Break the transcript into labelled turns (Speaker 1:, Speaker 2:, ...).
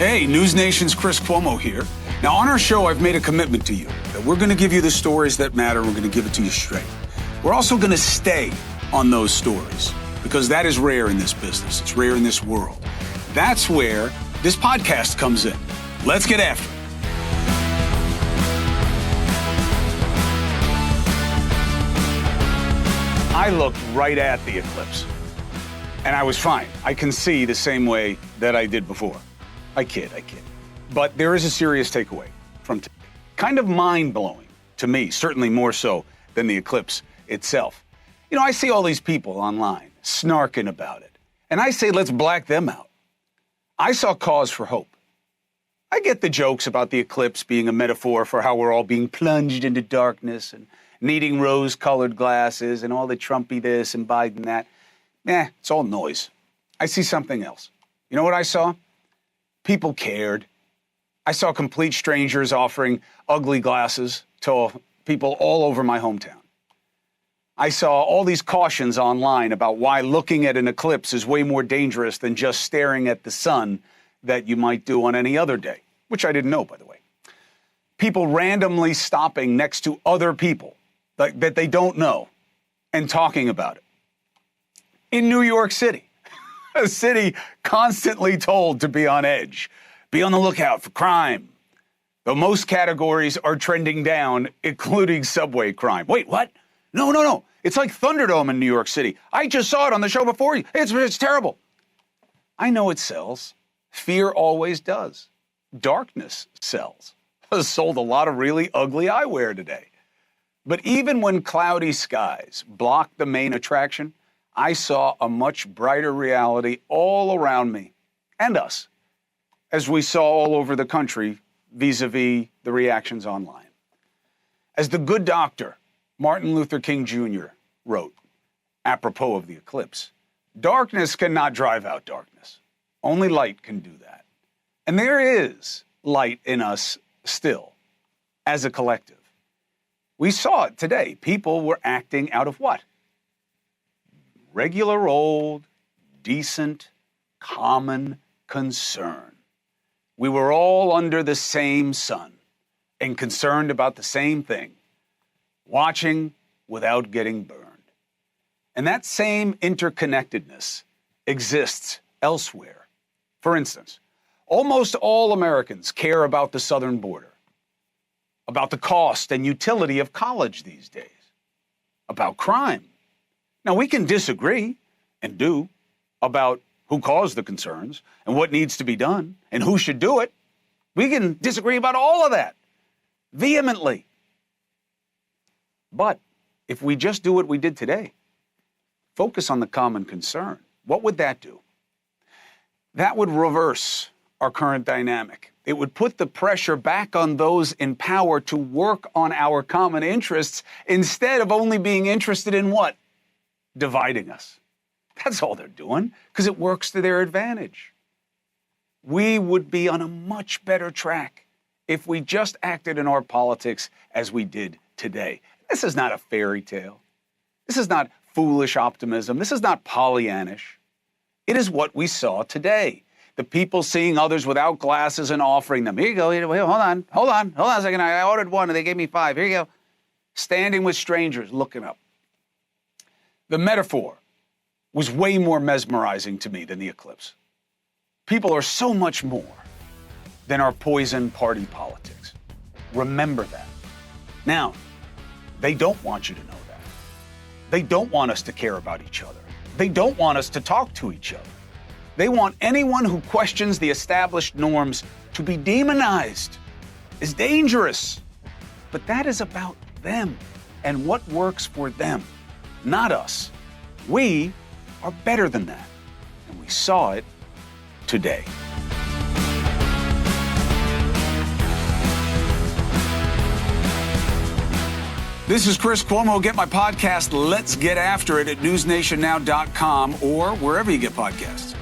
Speaker 1: Hey, NewsNation's Chris Cuomo here. Now, on our show, I've made a commitment to you that we're going to give you the stories that matter. We're going to give it to you straight. We're also going to stay on those stories because that is rare in this business. It's rare in this world. That's where this podcast comes in. Let's get after it. I looked right at the eclipse, and I was fine. I can see the same way that I did before. I kid. But there is a serious takeaway from today. Kind of mind-blowing to me, certainly more so than the eclipse itself. You know, I see all these people online snarking about it, and I say, let's black them out. I saw cause for hope. I get the jokes about the eclipse being a metaphor for how we're all being plunged into darkness and needing rose-colored glasses and all the Trumpy this and Biden that. It's all noise. I see something else. You know what I saw? People cared. I saw complete strangers offering ugly glasses to people all over my hometown. I saw all these cautions online about why looking at an eclipse is way more dangerous than just staring at the sun that you might do on any other day, which I didn't know, by the way. People randomly stopping next to other people that they don't know and talking about it. In New York City, a city constantly told to be on edge, be on the lookout for crime. Though most categories are trending down, including subway crime. Wait, what? No. It's like Thunderdome in New York City. I just saw it on the show before you. It's terrible. I know it sells. Fear always does. Darkness sells. Has sold a lot of really ugly eyewear today. But even when cloudy skies blocked the main attraction, I saw a much brighter reality all around me and us, as we saw all over the country vis-a-vis the reactions online. As the good doctor, Martin Luther King Jr. wrote, apropos of the eclipse, darkness cannot drive out darkness. Only light can do that. And there is light in us still, as a collective. We saw it today. People were acting out of what? Regular old, decent, common concern. We were all under the same sun and concerned about the same thing, watching without getting burned. And that same interconnectedness exists elsewhere. For instance, almost all Americans care about the southern border, about the cost and utility of college these days, about crime. Now, we can disagree, and do, about who caused the concerns and what needs to be done and who should do it. We can disagree about all of that vehemently. But if we just do what we did today, focus on the common concern, what would that do? That would reverse our current dynamic. It would put the pressure back on those in power to work on our common interests instead of only being interested in what? Dividing us. That's all they're doing, because it works to their advantage. We would be on a much better track if we just acted in our politics as we did today. This is not a fairy tale. This is not foolish optimism. This is not Pollyannish. It is what we saw today. The people seeing others without glasses and offering them. Here you go. Hold on a second. I ordered one and they gave me 5. Here you go. Standing with strangers, looking up. The metaphor was way more mesmerizing to me than the eclipse. People are so much more than our poison party politics. Remember that. Now, they don't want you to know that. They don't want us to care about each other. They don't want us to talk to each other. They want anyone who questions the established norms to be demonized as dangerous. But that is about them and what works for them, not us. We are better than that, and we saw it today. This is Chris Cuomo. Get my podcast, Let's Get After It, at newsnationnow.com or wherever you get podcasts.